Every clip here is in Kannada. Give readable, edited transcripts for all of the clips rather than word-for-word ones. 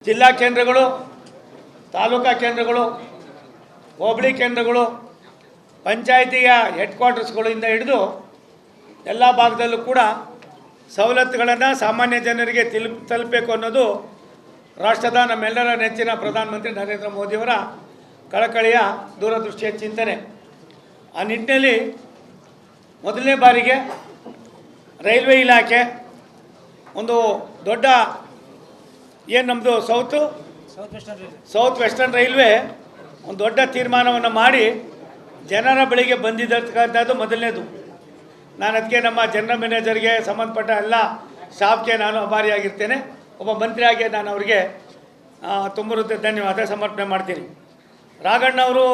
ಜಿಲ್ಲಾ ಕೇಂದ್ರಗಳು, ತಾಲೂಕಾ ಕೇಂದ್ರಗಳು, ಹೋಬಳಿ ಕೇಂದ್ರಗಳು, ಪಂಚಾಯಿತಿಯ ಹೆಡ್ ಕ್ವಾರ್ಟರ್ಸ್ಗಳಿಂದ ಹಿಡಿದು ಎಲ್ಲ ಭಾಗದಲ್ಲೂ ಕೂಡ ಸವಲತ್ತುಗಳನ್ನು ಸಾಮಾನ್ಯ ಜನರಿಗೆ ತಲುಪಬೇಕು ಅನ್ನೋದು ರಾಷ್ಟ್ರದ ನಮ್ಮೆಲ್ಲರ ನೆಚ್ಚಿನ ಪ್ರಧಾನಮಂತ್ರಿ ನರೇಂದ್ರ ಮೋದಿಯವರ ಕಳಕಳಿಯ ದೂರದೃಷ್ಟಿಯ ಚಿಂತನೆ. ಆ ನಿಟ್ಟಿನಲ್ಲಿ ಮೊದಲನೇ ಬಾರಿಗೆ ರೈಲ್ವೆ ಇಲಾಖೆ ಒಂದು ದೊಡ್ಡ ಏನು ನಮ್ಮದು ಸೌತ್ ವೆಸ್ಟರ್ನ್ ರೈಲ್ವೆ ಒಂದು ದೊಡ್ಡ ತೀರ್ಮಾನವನ್ನು ಮಾಡಿ ಜನರ ಬಳಿಗೆ ಬಂದಿದ್ದಕ್ಕಂಥದ್ದು ಮೊದಲನೇದು. ನಾನು ಅದಕ್ಕೆ ನಮ್ಮ ಜನರಲ್ ಮ್ಯಾನೇಜರ್ಗೆ ಸಂಬಂಧಪಟ್ಟ ಎಲ್ಲ ಸ್ಟಾಫ್ಗೆ ನಾನು ಆಭಾರಿಯಾಗಿರ್ತೇನೆ. ಒಬ್ಬ ಮಂತ್ರಿಯಾಗಿ ನಾನು ಅವರಿಗೆ ತುಂಬ ಧನ್ಯವಾದ ಸಮರ್ಪಣೆ ಮಾಡ್ತೀನಿ. ರಾಘಣ್ಣವರು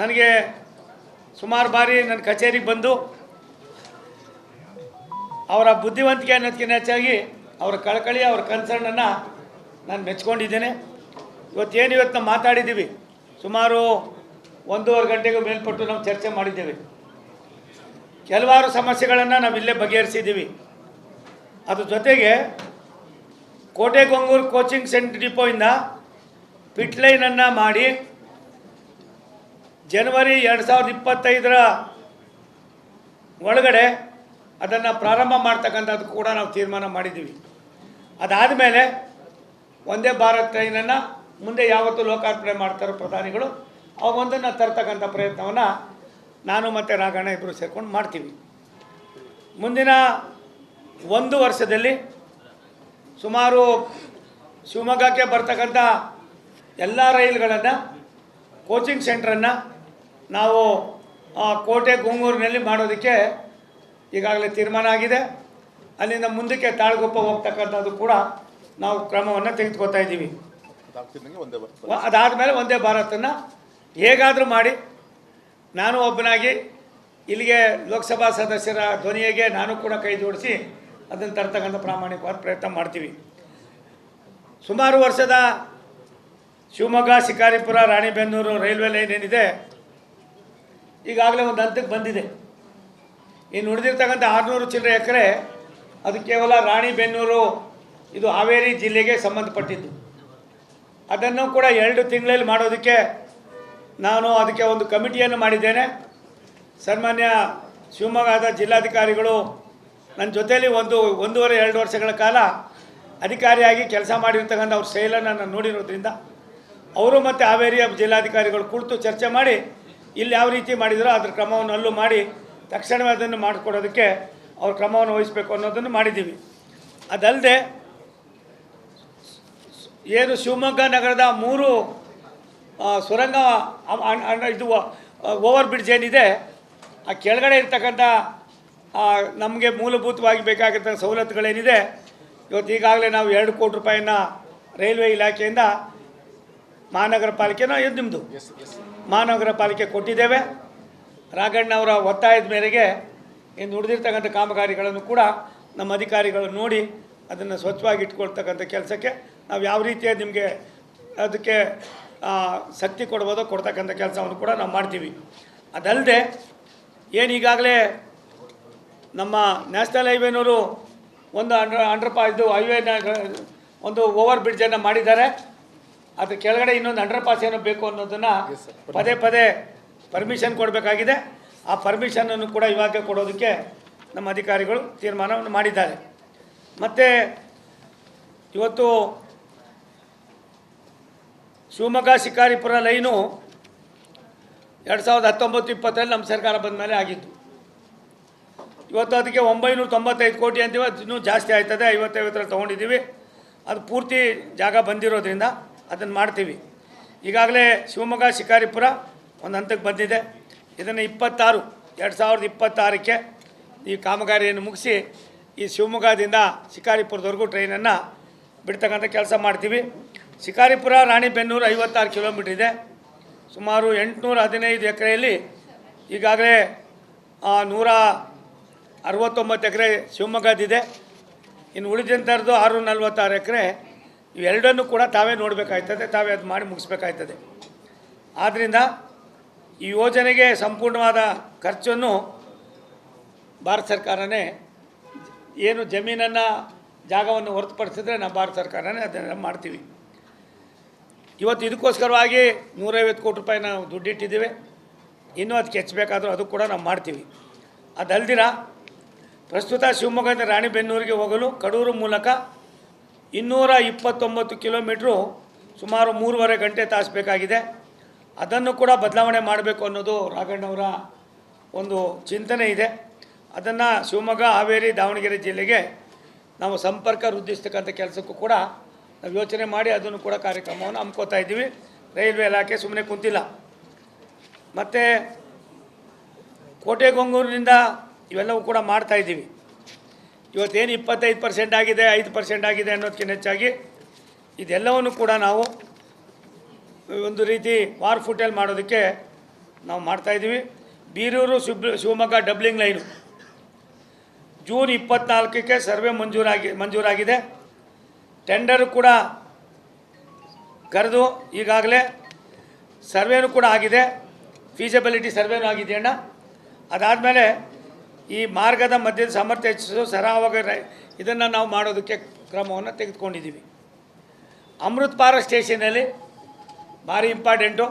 ನನಗೆ ಸುಮಾರು ಬಾರಿ ನನ್ನ ಕಚೇರಿಗೆ ಬಂದು ಅವರ ಬುದ್ಧಿವಂತಿಕೆ ಅನ್ನೋದಕ್ಕಿಂತ ಹೆಚ್ಚಾಗಿ ಅವರ ಕಳಕಳಿ, ಅವರ ಕನ್ಸರ್ನನ್ನು ನಾನು ಮೆಚ್ಕೊಂಡಿದ್ದೇನೆ. ಇವತ್ತು ನಾವು ಮಾತಾಡಿದ್ದೀವಿ, ಸುಮಾರು 1.5 ಗಂಟೆಗೂ ಮೇಲ್ಪಟ್ಟು ನಾವು ಚರ್ಚೆ ಮಾಡಿದ್ದೇವೆ. ಕೆಲವಾರು ಸಮಸ್ಯೆಗಳನ್ನು ನಾವು ಇಲ್ಲೇ ಬಗೆಹರಿಸಿದ್ದೀವಿ. ಅದ್ರ ಜೊತೆಗೆ ಕೋಟೆಗೊಂಗೂರು ಕೋಚಿಂಗ್ ಸೆಂಟರ್ ಡಿಪೋಯಿಂದ ಪಿಟ್ ಲೈನನ್ನು ಮಾಡಿ ಜನವರಿ 2025 ಒಳಗಡೆ ಅದನ್ನು ಪ್ರಾರಂಭ ಮಾಡ್ತಕ್ಕಂಥದ್ದು ಕೂಡ ನಾವು ತೀರ್ಮಾನ ಮಾಡಿದ್ದೀವಿ. ಅದಾದ ಮೇಲೆ ವಂದೇ ಭಾರತ್ ಟ್ರೈನನ್ನು ಮುಂದೆ ಯಾವತ್ತೂ ಲೋಕಾರ್ಪಣೆ ಮಾಡ್ತಾರೋ ಪ್ರಧಾನಿಗಳು, ಅವೊಂದನ್ನು ತರ್ತಕ್ಕಂಥ ಪ್ರಯತ್ನವನ್ನು ನಾನು ಮತ್ತು ರಾಘಣ್ಣ ಇಬ್ಬರು ಸೇರ್ಕೊಂಡು ಮಾಡ್ತೀವಿ. ಮುಂದಿನ 1 ವರ್ಷದಲ್ಲಿ ಸುಮಾರು ಶಿವಮೊಗ್ಗಕ್ಕೆ ಬರ್ತಕ್ಕಂಥ ಎಲ್ಲ ರೈಲುಗಳನ್ನು ಕೋಚಿಂಗ್ ಸೆಂಟ್ರನ್ನು ನಾವು ಕೋಟೆಗೊಂಗೂರಿನಲ್ಲಿ ಮಾಡೋದಕ್ಕೆ ಈಗಾಗಲೇ ತೀರ್ಮಾನ ಆಗಿದೆ. ಅಲ್ಲಿಂದ ಮುಂದಕ್ಕೆ ತಾಳಗುಪ್ಪ ಹೋಗ್ತಕ್ಕಂಥದ್ದು ಕೂಡ ನಾವು ಕ್ರಮವನ್ನು ತೆಗೆದುಕೊಳ್ತಾ ಇದ್ದೀವಿ. ಅದಾದಮೇಲೆ ವಂದೇ ಭಾರತನ್ನು ಹೇಗಾದರೂ ಮಾಡಿ ನಾನು ಒಬ್ಬನಾಗಿ ಇಲ್ಲಿಗೆ ಲೋಕಸಭಾ ಸದಸ್ಯರ ಧ್ವನಿಗೆ ನಾನು ಕೂಡ ಕೈ ಜೋಡಿಸಿ ಅದನ್ನು ತರ್ತಕ್ಕಂಥ ಪ್ರಾಮಾಣಿಕವಾದ ಪ್ರಯತ್ನ ಮಾಡ್ತೀವಿ. ಸುಮಾರು ವರ್ಷದ ಶಿವಮೊಗ್ಗ ಶಿಕಾರಿಪುರ ರಾಣಿಬೆನ್ನೂರು ರೈಲ್ವೆ ಲೈನ್ ಏನಿದೆ ಈಗಾಗಲೇ ಒಂದು ಹಂತಕ್ಕೆ ಬಂದಿದೆ. ಇನ್ನು ಉಳಿದಿರ್ತಕ್ಕಂಥ 600 ಚಿಲ್ಲರೆ ಎಕರೆ ಅದು ಕೇವಲ ರಾಣಿಬೆನ್ನೂರು, ಇದು ಹಾವೇರಿ ಜಿಲ್ಲೆಗೆ ಸಂಬಂಧಪಟ್ಟಿದ್ದು. ಅದನ್ನು ಕೂಡ 2 ತಿಂಗಳಲ್ಲಿ ಮಾಡೋದಕ್ಕೆ ನಾನು ಅದಕ್ಕೆ ಒಂದು ಕಮಿಟಿಯನ್ನು ಮಾಡಿದ್ದೇನೆ. ಸನ್ಮಾನ್ಯ ಶಿವಮೊಗ್ಗದ ಜಿಲ್ಲಾಧಿಕಾರಿಗಳು ನನ್ನ ಜೊತೆಯಲ್ಲಿ 1.5-2 ವರ್ಷಗಳ ಕಾಲ ಅಧಿಕಾರಿಯಾಗಿ ಕೆಲಸ ಮಾಡಿರ್ತಕ್ಕಂಥ ಅವ್ರ ಶೈಲನ್ನು ನಾನು ನೋಡಿರೋದ್ರಿಂದ ಅವರು ಮತ್ತು ಹಾವೇರಿಯ ಜಿಲ್ಲಾಧಿಕಾರಿಗಳು ಕುಳಿತು ಚರ್ಚೆ ಮಾಡಿ ಇಲ್ಲಿ ಯಾವ ರೀತಿ ಮಾಡಿದರೋ ಅದ್ರ ಕ್ರಮವನ್ನು ಅಲ್ಲೂ ಮಾಡಿ ತಕ್ಷಣವೇ ಅದನ್ನು ಮಾಡಿಕೊಡೋದಕ್ಕೆ ಅವ್ರ ಕ್ರಮವನ್ನು ವಹಿಸಬೇಕು ಅನ್ನೋದನ್ನು ಮಾಡಿದ್ದೀವಿ. ಅದಲ್ಲದೆ ಏನು ಶಿವಮೊಗ್ಗ ನಗರದ 3 ಸುರಂಗ ಇದು ಓವರ್ ಬ್ರಿಡ್ಜ್ ಏನಿದೆ, ಆ ಕೆಳಗಡೆ ಇರ್ತಕ್ಕಂಥ ನಮಗೆ ಮೂಲಭೂತವಾಗಿ ಬೇಕಾಗಿರ್ತಕ್ಕಂಥ ಸವಲತ್ತುಗಳೇನಿದೆ, ಇವತ್ತು ಈಗಾಗಲೇ ನಾವು 2 ಕೋಟಿ ರೂಪಾಯಿನ ರೈಲ್ವೆ ಇಲಾಖೆಯಿಂದ ಮಹಾನಗರ ಪಾಲಿಕೆನೋ ಇದು ನಿಮ್ಮದು ಮಹಾನಗರ ಪಾಲಿಕೆ ಕೊಟ್ಟಿದ್ದೇವೆ. ರಾಘಣ್ಣವರ ಒತ್ತಾಯದ ಮೇರೆಗೆ ಇನ್ನು ಉಳಿದಿರ್ತಕ್ಕಂಥ ಕಾಮಗಾರಿಗಳನ್ನು ಕೂಡ ನಮ್ಮ ಅಧಿಕಾರಿಗಳು ನೋಡಿ ಅದನ್ನು ಸ್ವಚ್ಛವಾಗಿ ಇಟ್ಕೊಳ್ತಕ್ಕಂಥ ಕೆಲಸಕ್ಕೆ ನಾವು ಯಾವ ರೀತಿಯ ನಿಮಗೆ ಅದಕ್ಕೆ ಶಕ್ತಿ ಕೊಡ್ಬೋದೋ ಕೊಡ್ತಕ್ಕಂಥ ಕೆಲಸವನ್ನು ಕೂಡ ನಾವು ಮಾಡ್ತೀವಿ. ಅದಲ್ಲದೆ ಏನು ಈಗಾಗಲೇ ನಮ್ಮ ನ್ಯಾಷನಲ್ ಹೈವೇನವರು ಒಂದು ಇದು ಹೈವೇನ ಒಂದು ಓವರ್ ಬ್ರಿಡ್ಜನ್ನು ಮಾಡಿದ್ದಾರೆ. ಅದ್ರ ಕೆಳಗಡೆ ಇನ್ನೊಂದು ಅಂಡರ್ಪಾಸ್ ಏನೋ ಬೇಕು ಅನ್ನೋದನ್ನು ಪದೇ ಪರ್ಮಿಷನ್ ಕೊಡಬೇಕಾಗಿದೆ. ಆ ಪರ್ಮಿಷನನ್ನು ಕೂಡ ಇವಾಗ ಕೊಡೋದಕ್ಕೆ ನಮ್ಮ ಅಧಿಕಾರಿಗಳು ತೀರ್ಮಾನವನ್ನು ಮಾಡಿದ್ದಾರೆ. ಮತ್ತು ಇವತ್ತು ಶಿವಮೊಗ್ಗ ಶಿಕಾರಿಪುರ ಲೈನು 2019-20 ನಮ್ಮ ಸರ್ಕಾರ ಬಂದ ಮೇಲೆ ಆಗಿತ್ತು. ಇವತ್ತು ಅದಕ್ಕೆ 995 ಕೋಟಿ ಅಂತೀವಿ, ಅದು ಇನ್ನೂ ಜಾಸ್ತಿ ಆಯ್ತದೆ. 50-50 ತೊಗೊಂಡಿದ್ದೀವಿ. ಅದು ಪೂರ್ತಿ ಜಾಗ ಬಂದಿರೋದ್ರಿಂದ ಅದನ್ನು ಮಾಡ್ತೀವಿ. ಈಗಾಗಲೇ ಶಿವಮೊಗ್ಗ ಶಿಕಾರಿಪುರ ಒಂದು ಹಂತಕ್ಕೆ ಬಂದಿದೆ. ಇದನ್ನು 2026ಕ್ಕೆ ಈ ಕಾಮಗಾರಿಯನ್ನು ಮುಗಿಸಿ ಈ ಶಿವಮೊಗ್ಗದಿಂದ ಶಿಕಾರಿಪುರದವರೆಗೂ ಟ್ರೈನನ್ನು ಬಿಡ್ತಕ್ಕಂಥ ಕೆಲಸ ಮಾಡ್ತೀವಿ. ಶಿಕಾರಿಪುರ ರಾಣಿಬೆನ್ನೂರು 56 ಕಿಲೋಮೀಟ್ರ್ ಇದೆ. ಸುಮಾರು 815 ಎಕರೆಯಲ್ಲಿ ಈಗಾಗಲೇ 169 ಎಕರೆ ಶಿವಮೊಗ್ಗದಿದೆ. ಇನ್ನು ಉಳಿದಂಥದ್ದು 646 ಎಕರೆ. ಇವೆರಡನ್ನೂ ಕೂಡ ತಾವೇ ನೋಡಬೇಕಾಯ್ತದೆ, ತಾವೇ ಅದು ಮಾಡಿ ಮುಗಿಸ್ಬೇಕಾಯ್ತದೆ. ಆದ್ದರಿಂದ ಈ ಯೋಜನೆಗೆ ಸಂಪೂರ್ಣವಾದ ಖರ್ಚನ್ನು ಭಾರತ ಸರ್ಕಾರನೇ ಏನು ಜಮೀನನ್ನು ಜಾಗವನ್ನು ಹೊರತುಪಡಿಸಿದ್ರೆ ನಾವು ಭಾರತ ಸರ್ಕಾರನೇ ಅದನ್ನು ಮಾಡ್ತೀವಿ. ಇವತ್ತು ಇದಕ್ಕೋಸ್ಕರವಾಗಿ 150 ಕೋಟಿ ರೂಪಾಯಿ ನಾವು ದುಡ್ಡಿಟ್ಟಿದ್ದೀವಿ. ಇನ್ನೂ ಅದಕ್ಕೆ ಹೆಚ್ಚಬೇಕಾದರೂ ಅದು ಕೂಡ ನಾವು ಮಾಡ್ತೀವಿ. ಅದಲ್ದಿರ ಪ್ರಸ್ತುತ ಶಿವಮೊಗ್ಗದಿಂದ ರಾಣಿಬೆನ್ನೂರಿಗೆ ಹೋಗಲು ಕಡೂರು ಮೂಲಕ 229 ಕಿಲೋಮೀಟ್ರು ಸುಮಾರು 3.5 ಗಂಟೆ ತಾಸು ಬೇಕಾಗಿದೆ. ಅದನ್ನು ಕೂಡ ಬದಲಾವಣೆ ಮಾಡಬೇಕು ಅನ್ನೋದು ರಾಘಣ್ಣವರ ಒಂದು ಚಿಂತನೆ ಇದೆ. ಅದನ್ನು ಶಿವಮೊಗ್ಗ, ಹಾವೇರಿ, ದಾವಣಗೆರೆ ಜಿಲ್ಲೆಗೆ ನಾವು ಸಂಪರ್ಕ ವೃದ್ಧಿಸ್ತಕ್ಕಂಥ ಕೆಲಸಕ್ಕೂ ಕೂಡ ನಾವು ಯೋಚನೆ ಮಾಡಿ ಅದನ್ನು ಕೂಡ ಕಾರ್ಯಕ್ರಮವನ್ನು ಹಮ್ಮಿಕೋತಾ ಇದ್ದೀವಿ. ರೈಲ್ವೆ ಇಲಾಖೆ ಸುಮ್ಮನೆ ಕುಂತಿಲ್ಲ. ಮತ್ತು ಕೋಟೆಗೊಂಗೂರಿನಿಂದ ಇವೆಲ್ಲವೂ ಕೂಡ ಮಾಡ್ತಾಯಿದ್ದೀವಿ. ಇವತ್ತೇನು 25% ಆಗಿದೆ, 5% ಆಗಿದೆ ಅನ್ನೋದಕ್ಕಿಂತ ಹೆಚ್ಚಾಗಿ ಇದೆಲ್ಲವನ್ನು ಕೂಡ ನಾವು ಒಂದು ರೀತಿ ವಾರ್ ಫುಟೇಲ್ ಮಾಡೋದಕ್ಕೆ ನಾವು ಮಾಡ್ತಾಯಿದ್ದೀವಿ. Birur Shivamogga doubling line June 24ಕ್ಕೆ ಸರ್ವೆ ಮಂಜೂರಾಗಿದೆ. ಟೆಂಡರು ಕೂಡ ಕರೆದು ಈಗಾಗಲೇ ಸರ್ವೇನೂ ಕೂಡ ಆಗಿದೆ, ಫೀಸಿಬಿಲಿಟಿ ಸರ್ವೇನೂ ಆಗಿದೆ ಅಣ್ಣ. ಅದಾದಮೇಲೆ ಈ ಮಾರ್ಗದ ಮಧ್ಯದ ಸಾಮರ್ಥ್ಯ ಹೆಚ್ಚಿಸೋ ಸರಾಗವಾಗಿ ಇದನ್ನು ನಾವು ಮಾಡೋದಕ್ಕೆ ಕ್ರಮವನ್ನು ತೆಗೆದುಕೊಂಡಿದ್ದೀವಿ. ಅಮೃತ್ ಪಾರ ಸ್ಟೇಷನಲ್ಲಿ ಭಾರಿ ಇಂಪಾರ್ಟೆಂಟು,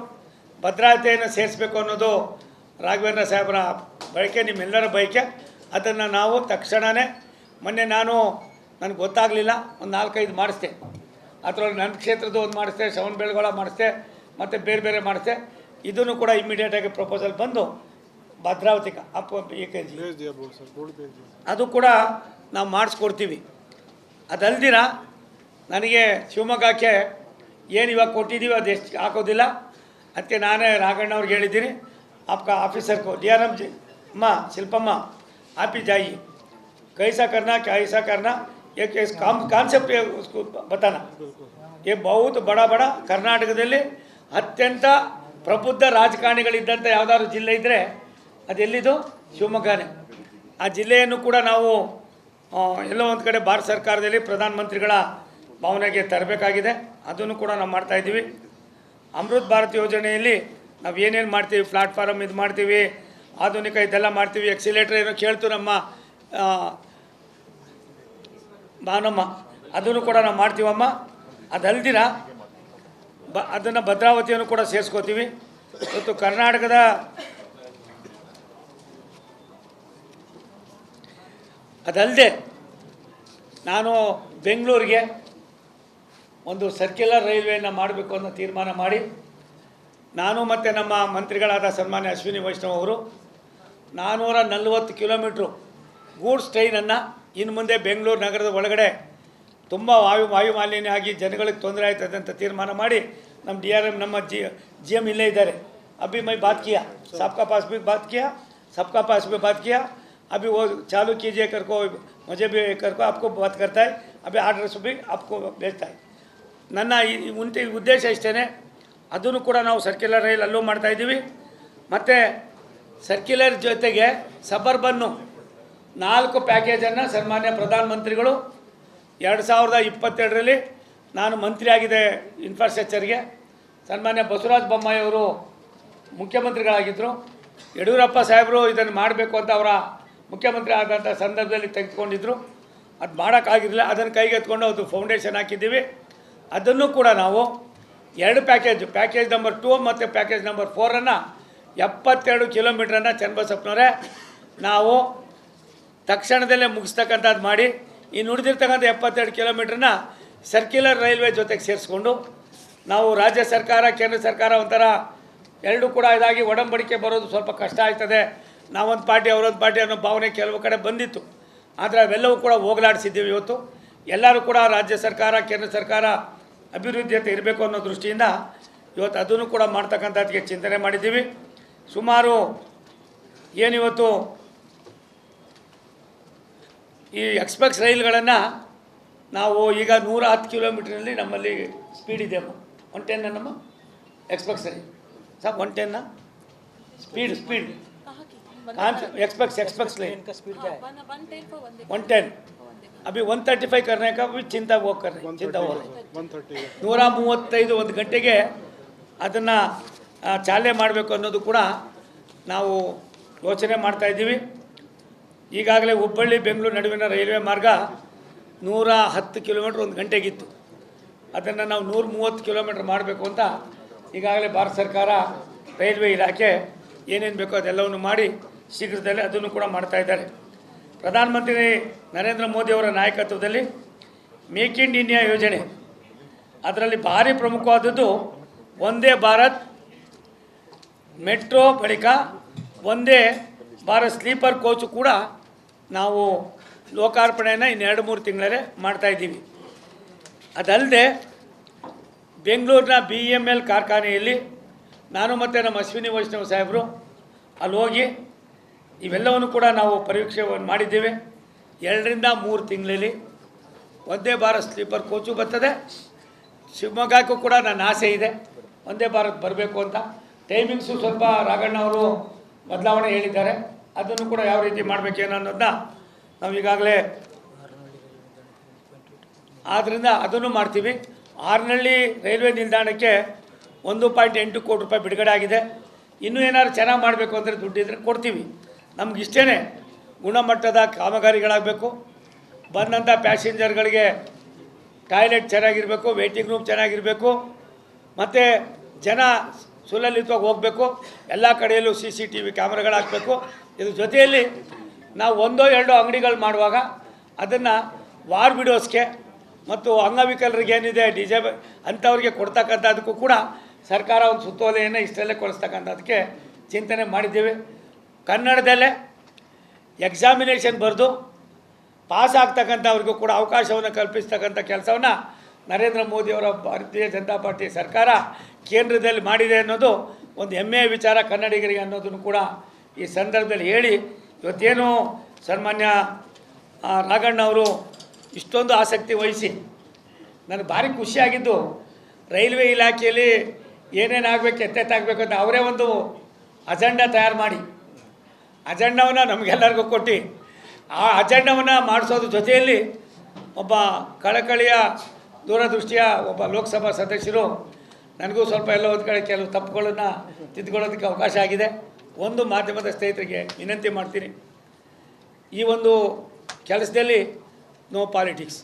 ಭದ್ರತೆಯನ್ನು ಸೇರಿಸಬೇಕು ಅನ್ನೋದು ರಾಘವೇಂದ್ರ ಸಾಹೇಬರ ಬಯಕೆ, ನಿಮ್ಮೆಲ್ಲರ ಬಯಕೆ. ಅದನ್ನು ನಾವು ತಕ್ಷಣವೇ ಮೊನ್ನೆ ನನಗೆ ಗೊತ್ತಾಗಲಿಲ್ಲ, ಒಂದು 4-5 ಮಾಡಿಸ್ದೆ. ಅದರೊಳಗೆ ನನ್ನ ಕ್ಷೇತ್ರದ ಒಂದು ಮಾಡಿಸ್ದೆ, ಶ್ರವಣಬೆಳಗೊಳ ಮಾಡಿಸ್ದೆ, ಮತ್ತು ಬೇರೆ ಬೇರೆ ಮಾಡಿಸ್ದೆ. ಇದನ್ನು ಕೂಡ ಇಮ್ಮಿಡಿಯೇಟಾಗಿ ಪ್ರಪೋಸಲ್ ಬಂದು ಭದ್ರಾವತಿ ಅದು ಕೂಡ ನಾವು ಮಾಡಿಸ್ಕೊಡ್ತೀವಿ. ಅದಲ್ದಿರ ನನಗೆ ಶಿವಮೊಗ್ಗಕ್ಕೆ ಏನು ಇವಾಗ ಕೊಟ್ಟಿದ್ದೀವಿ ಅದು ಎಷ್ಟು ಹಾಕೋದಿಲ್ಲ. ಅದಕ್ಕೆ ನಾನೇ ರಾಘಣ್ಣವ್ರಿಗೆ ಹೇಳಿದ್ದೀನಿ, ಆಫೀಸರ್ को DRM जी अम्मा शिल्पम्मा आप ही जाइए, कैसा करना एक ಕಾನ್ಸೆಪ್ಟ್ उसको बताना. ये बहुत ಬಡ ಕರ್ನಾಟಕದಲ್ಲಿ ಅತ್ಯಂತ ಪ್ರಬುದ್ಧ ರಾಜಕಾರಣಿಗಳಿದ್ದಂಥ ಯಾವುದಾದ್ರು ಜಿಲ್ಲೆ ಇದ್ದರೆ ಅದೆಲ್ಲಿದು ಶಿವಮೊಗ್ಗನೇ. ಆ ಜಿಲ್ಲೆಯನ್ನು ಕೂಡ ನಾವು ಎಲ್ಲೋ ಒಂದು ಕಡೆ ಭಾರತ ಸರ್ಕಾರದಲ್ಲಿ ಪ್ರಧಾನಮಂತ್ರಿಗಳ ಭಾವನೆಗೆ ತರಬೇಕಾಗಿದೆ. ಅದನ್ನು ಕೂಡ ನಾವು ಮಾಡ್ತಾಯಿದ್ದೀವಿ. ಅಮೃತ್ ಭಾರತ್ ಯೋಜನೆಯಲ್ಲಿ ನಾವು ಏನೇನು ಮಾಡ್ತೀವಿ, ಪ್ಲಾಟ್ಫಾರಮ್ ಇದು ಮಾಡ್ತೀವಿ, ಆಧುನಿಕ ಇದೆಲ್ಲ ಮಾಡ್ತೀವಿ. ಎಕ್ಸಿಲೇಟರ್ ಏನೋ ಕೇಳ್ತು ನಮ್ಮ ಭಾನಮ್ಮ, ಅದನ್ನು ಕೂಡ ನಾವು ಮಾಡ್ತೀವಮ್ಮ. ಅದಲ್ದಿರ ಅದನ್ನು ಭದ್ರಾವತಿಯನ್ನು ಕೂಡ ಸೇರಿಸ್ಕೋತೀವಿ. ಇವತ್ತು ಕರ್ನಾಟಕದ ಅದಲ್ಲದೆ ನಾನು ಬೆಂಗಳೂರಿಗೆ ಒಂದು ಸರ್ಕ್ಯುಲರ್ ರೈಲ್ವೆಯನ್ನು ಮಾಡಬೇಕು ಅನ್ನೋ ತೀರ್ಮಾನ ಮಾಡಿ ನಾನು ಮತ್ತು ನಮ್ಮ ಮಂತ್ರಿಗಳಾದ ಸನ್ಮಾನ್ಯ ಅಶ್ವಿನಿ ವೈಷ್ಣವ್ ಅವರು 440 ಕಿಲೋಮೀಟ್ರು ಗೂಡ್ಸ್ ಟ್ರೈನನ್ನು ಇನ್ನು ಮುಂದೆ ಬೆಂಗಳೂರು ನಗರದ ಒಳಗಡೆ ತುಂಬ ವಾಯು ಮಾಲಿನ್ಯ ಆಗಿ ಜನಗಳಿಗೆ ತೊಂದರೆ ಆಯ್ತದೆ ಅಂತ ತೀರ್ಮಾನ ಮಾಡಿ ನಮ್ಮ DRM ನಮ್ಮ GM ಇಲ್ಲೇ ಇದ್ದಾರೆ. अभी मैं बात किया, सबका पास भी बात किया, सबका पास भी बात किया. अभी वो चालू कीजिए कर को मुझे भी कर को आपको बात करता है. अभी ಆರ್ಡರ್ಸ್ भी आपको भेजता है. ನನ್ನ ಉದ್ದೇಶ ಇಷ್ಟೇ. ಅದನ್ನು ಕೂಡ ನಾವು ಸರ್ಕ್ಯುಲರ್ ರೈಲ್ ಅಲ್ಲೂ ಮಾಡ್ತಾಯಿದ್ದೀವಿ. ಮತ್ತು ಸರ್ಕ್ಯುಲರ್ ಜೊತೆಗೆ ಸಬರ್ಬನ್ನು 4 ಪ್ಯಾಕೇಜನ್ನು ಸನ್ಮಾನ್ಯ ಪ್ರಧಾನಮಂತ್ರಿಗಳು 2022ರಲ್ಲಿ ನಾನು ಮಂತ್ರಿಯಾಗಿದೆ ಇನ್ಫ್ರಾಸ್ಟ್ರಕ್ಚರ್ಗೆ. ಸನ್ಮಾನ್ಯ ಬಸವರಾಜ ಬೊಮ್ಮಾಯಿ ಅವರು ಮುಖ್ಯಮಂತ್ರಿಗಳಾಗಿದ್ದರು. ಯಡಿಯೂರಪ್ಪ ಸಾಹೇಬರು ಇದನ್ನು ಮಾಡಬೇಕು ಅಂತ ಅವರ ಮುಖ್ಯಮಂತ್ರಿ ಆದಂಥ ಸಂದರ್ಭದಲ್ಲಿ ತೆಗೆದುಕೊಂಡಿದ್ದರು. ಅದು ಮಾಡೋಕ್ಕಾಗಿರಲಿಲ್ಲ. ಅದನ್ನು ಕೈಗೆತ್ಕೊಂಡು ಅದು ಫೌಂಡೇಶನ್ ಹಾಕಿದ್ದೀವಿ. ಅದನ್ನು ಕೂಡ ನಾವು 2 ಪ್ಯಾಕೇಜ್ ನಂಬರ್ 2 ಮತ್ತು ಪ್ಯಾಕೇಜ್ ನಂಬರ್ 4 72 ಕಿಲೋಮೀಟ್ರನ್ನು ಚನ್ನಬಸಪ್ಪನವರೇ ನಾವು ತಕ್ಷಣದಲ್ಲೇ ಮುಗಿಸ್ತಕ್ಕಂಥದ್ದು ಮಾಡಿ ಈ ನುಡಿದಿರ್ತಕ್ಕಂಥ 72 ಕಿಲೋಮೀಟ್ರನ್ನ ಸರ್ಕ್ಯುಲರ್ ರೈಲ್ವೆ ಜೊತೆಗೆ ಸೇರಿಸ್ಕೊಂಡು ನಾವು ರಾಜ್ಯ ಸರ್ಕಾರ ಕೇಂದ್ರ ಸರ್ಕಾರ ಒಂಥರ ಎರಡೂ ಕೂಡ ಇದಾಗಿ ಒಡಂಬಡಿಕೆ ಬರೋದು ಸ್ವಲ್ಪ ಕಷ್ಟ ಆಯ್ತದೆ. ನಾವೊಂದು ಪಾರ್ಟಿ ಅವರೊಂದು ಪಾರ್ಟಿ ಅನ್ನೋ ಭಾವನೆ ಕೆಲವು ಕಡೆ ಬಂದಿತ್ತು. ಆದರೆ ಅವೆಲ್ಲವೂ ಕೂಡ ಹೋಗಲಾಡಿಸಿದ್ದೀವಿ. ಇವತ್ತು ಎಲ್ಲರೂ ಕೂಡ ರಾಜ್ಯ ಸರ್ಕಾರ ಕೇಂದ್ರ ಸರ್ಕಾರ ಅಭಿವೃದ್ಧಿಯತೆ ಇರಬೇಕು ಅನ್ನೋ ದೃಷ್ಟಿಯಿಂದ ಇವತ್ತು ಅದನ್ನು ಕೂಡ ಮಾಡ್ತಕ್ಕಂಥದ್ದಕ್ಕೆ ಚಿಂತನೆ ಮಾಡಿದ್ದೀವಿ. ಸುಮಾರು ಏನಿವತ್ತು ಈ ಎಕ್ಸ್ಪ್ರೆಸ್ ರೈಲ್ಗಳನ್ನು ನಾವು ಈಗ 110 ಕಿಲೋಮೀಟ್ರಲ್ಲಿ ನಮ್ಮಲ್ಲಿ ಸ್ಪೀಡ್ ಇದೆ. 110 ನಮ್ಮ ಎಕ್ಸ್ಪ್ರೆಸ್ ರೈಲ್ सब 110 ना स्पीड एक्सपेक्स लाइन का स्पीड क्या है? 110. अभी 135 करने का भी चिंता हो रही 135 ಒಂದು ಗಂಟೆಗೆ ಅದನ್ನು ಚಾಲನೆ ಮಾಡಬೇಕು ಅನ್ನೋದು ಕೂಡ ನಾವು ಯೋಚನೆ ಮಾಡ್ತಾಯಿದ್ದೀವಿ. ಈಗಾಗಲೇ ಹುಬ್ಬಳ್ಳಿ ಬೆಂಗಳೂರು ನಡುವಿನ ರೈಲ್ವೆ ಮಾರ್ಗ 110 ಕಿಲೋಮೀಟ್ರ್ ಒಂದು ಗಂಟೆಗಿತ್ತು. ಅದನ್ನು ನಾವು 130 ಕಿಲೋಮೀಟ್ರ್ ಮಾಡಬೇಕು ಅಂತ ಈಗಾಗಲೇ ಭಾರತ ಸರ್ಕಾರ ರೈಲ್ವೆ ಇಲಾಖೆ ಏನೇನು ಬೇಕೋ ಅದೆಲ್ಲವನ್ನು ಮಾಡಿ ಶೀಘ್ರದಲ್ಲೇ ಅದನ್ನು ಕೂಡ ಮಾಡ್ತಾಯಿದ್ದಾರೆ. ಪ್ರಧಾನಮಂತ್ರಿ ನರೇಂದ್ರ ಮೋದಿಯವರ ನಾಯಕತ್ವದಲ್ಲಿ ಮೇಕ್ ಇನ್ ಇಂಡಿಯಾ ಯೋಜನೆ, ಅದರಲ್ಲಿ ಭಾರಿ ಪ್ರಮುಖವಾದದ್ದು ವಂದೇ ಭಾರತ್ ಮೆಟ್ರೋ, ಬಳಿಕ ವಂದೇ ಭಾರತ್ ಸ್ಲೀಪರ್ ಕೋಚು ಕೂಡ ನಾವು ಲೋಕಾರ್ಪಣೆಯನ್ನು ಇನ್ನು 2-3 ತಿಂಗಳಲ್ಲೇ ಮಾಡ್ತಾಯಿದ್ದೀವಿ. ಅದಲ್ಲದೆ ಬೆಂಗಳೂರಿನ BML ಕಾರ್ಖಾನೆಯಲ್ಲಿ ನಾನು ಮತ್ತು ನಮ್ಮ ಅಶ್ವಿನಿ ವೈಷ್ಣವ್ ಸಾಹೇಬರು ಅಲ್ಲಿ ಹೋಗಿ ಇವೆಲ್ಲವನ್ನು ಕೂಡ ನಾವು ಪರೀಕ್ಷೆ ಮಾಡಿದ್ದೇವೆ. 2-3 ತಿಂಗಳಲ್ಲಿ ವಂದೇ ಭಾರತ್ ಸ್ಲೀಪರ್ ಕೋಚು ಬರ್ತದೆ. ಶಿವಮೊಗ್ಗಕ್ಕೂ ಕೂಡ ನನ್ನ ಆಸೆ ಇದೆ ವಂದೇ ಭಾರತ್ ಬರಬೇಕು ಅಂತ. ಟೈಮಿಂಗ್ಸು ಸ್ವಲ್ಪ ರಾಘಣ್ಣ ಅವರು ಬದಲಾವಣೆ ಹೇಳಿದ್ದಾರೆ, ಅದನ್ನು ಕೂಡ ಯಾವ ರೀತಿ ಮಾಡಬೇಕೇನೋ ಅನ್ನೋದನ್ನ ನಾವು ಈಗಾಗಲೇ ಆದ್ದರಿಂದ ಅದನ್ನು ಮಾಡ್ತೀವಿ. ಆರನಹಳ್ಳಿ ರೈಲ್ವೆ ನಿಲ್ದಾಣಕ್ಕೆ 1.8 ಕೋಟಿ ರೂಪಾಯಿ ಬಿಡುಗಡೆ ಆಗಿದೆ. ಇನ್ನೂ ಏನಾದ್ರು ಚೆನ್ನಾಗಿ ಮಾಡಬೇಕು ಅಂದರೆ ದುಡ್ಡಿದ್ರೆ ಕೊಡ್ತೀವಿ. ನಮಗಿಷ್ಟೇ ಗುಣಮಟ್ಟದ ಕಾಮಗಾರಿಗಳಾಗಬೇಕು, ಬಂದಂಥ ಪ್ಯಾಸೆಂಜರ್ಗಳಿಗೆ ಟಾಯ್ಲೆಟ್ ಚೆನ್ನಾಗಿರಬೇಕು, ವೇಟಿಂಗ್ ರೂಮ್ ಚೆನ್ನಾಗಿರಬೇಕು, ಮತ್ತು ಜನ ಸುಲಲಿತವಾಗಿ ಹೋಗಬೇಕು. ಎಲ್ಲ ಕಡೆಯಲ್ಲೂ CCTV ಕ್ಯಾಮ್ರಾಗಳಾಗಬೇಕು. ಇದ್ರ ಜೊತೆಯಲ್ಲಿ ನಾವು 1-2 ಅಂಗಡಿಗಳು ಮಾಡುವಾಗ ಅದನ್ನು ವಾರ್ ವಿಡೋಸ್ಗೆ ಮತ್ತು ಅಂಗವಿಕಲರಿಗೆ ಏನಿದೆ ಡಿಸೇಬಲ್ ಅಂಥವ್ರಿಗೆ ಕೊಡ್ತಕ್ಕಂಥದ್ದಕ್ಕೂ ಕೂಡ ಸರ್ಕಾರ ಒಂದು ಸುತ್ತೋಲೆಯನ್ನು ಇಷ್ಟರಲ್ಲೇ ಕೊಡಿಸ್ತಕ್ಕಂಥದ್ದಕ್ಕೆ ಚಿಂತನೆ ಮಾಡಿದ್ದೇವೆ. ಕನ್ನಡದಲ್ಲೇ ಎಕ್ಸಾಮಿನೇಷನ್ ಬರೆದು ಪಾಸ್ ಆಗ್ತಕ್ಕಂಥವ್ರಿಗೂ ಕೂಡ ಅವಕಾಶವನ್ನು ಕಲ್ಪಿಸ್ತಕ್ಕಂಥ ಕೆಲಸವನ್ನು ನರೇಂದ್ರ ಮೋದಿಯವರ ಭಾರತೀಯ ಜನತಾ ಪಾರ್ಟಿ ಸರ್ಕಾರ ಕೇಂದ್ರದಲ್ಲಿ ಮಾಡಿದೆ ಅನ್ನೋದು ಒಂದು ಹೆಮ್ಮೆಯ ವಿಚಾರ ಕನ್ನಡಿಗರಿಗೆ ಅನ್ನೋದನ್ನು ಕೂಡ ಈ ಸಂದರ್ಭದಲ್ಲಿ ಹೇಳಿ, ಇವತ್ತೇನು ಸನ್ಮಾನ್ಯ ರಾಘಣ್ಣ ಅವರು ಇಷ್ಟೊಂದು ಆಸಕ್ತಿ ವಹಿಸಿ ನನಗೆ ಭಾರಿ ಖುಷಿಯಾಗಿದ್ದು, ರೈಲ್ವೆ ಇಲಾಖೆಯಲ್ಲಿ ಏನೇನು ಆಗಬೇಕು ಎತ್ತೆತ್ತಾಗಬೇಕು ಅಂತ ಅವರೇ ಒಂದು ಅಜೆಂಡಾ ತಯಾರು ಮಾಡಿ ಅಜೆಂಡಾವನ್ನು ನಮಗೆಲ್ಲರಿಗೂ ಕೊಟ್ಟು ಆ ಅಜೆಂಡಾವನ್ನು ಮಾಡಿಸೋದ್ರ ಜೊತೆಯಲ್ಲಿ ಒಬ್ಬ ಕಳಕಳಿಯ ದೂರದೃಷ್ಟಿಯ ಒಬ್ಬ ಲೋಕಸಭಾ ಸದಸ್ಯರು ನನಗೂ ಸ್ವಲ್ಪ ಎಲ್ಲ ಒಂದು ಕಡೆ ಕೆಲವು ತಪ್ಪುಗಳನ್ನು ತಿದ್ದುಕೊಳ್ಳೋದಕ್ಕೆ ಅವಕಾಶ ಆಗಿದೆ. ಒಂದು ಮಾಧ್ಯಮದ ಸ್ನೇಹಿತರಿಗೆ ವಿನಂತಿ ಮಾಡ್ತೀನಿ, ಈ ಒಂದು ಕೆಲಸದಲ್ಲಿ ನೋ ಪಾಲಿಟಿಕ್ಸ್.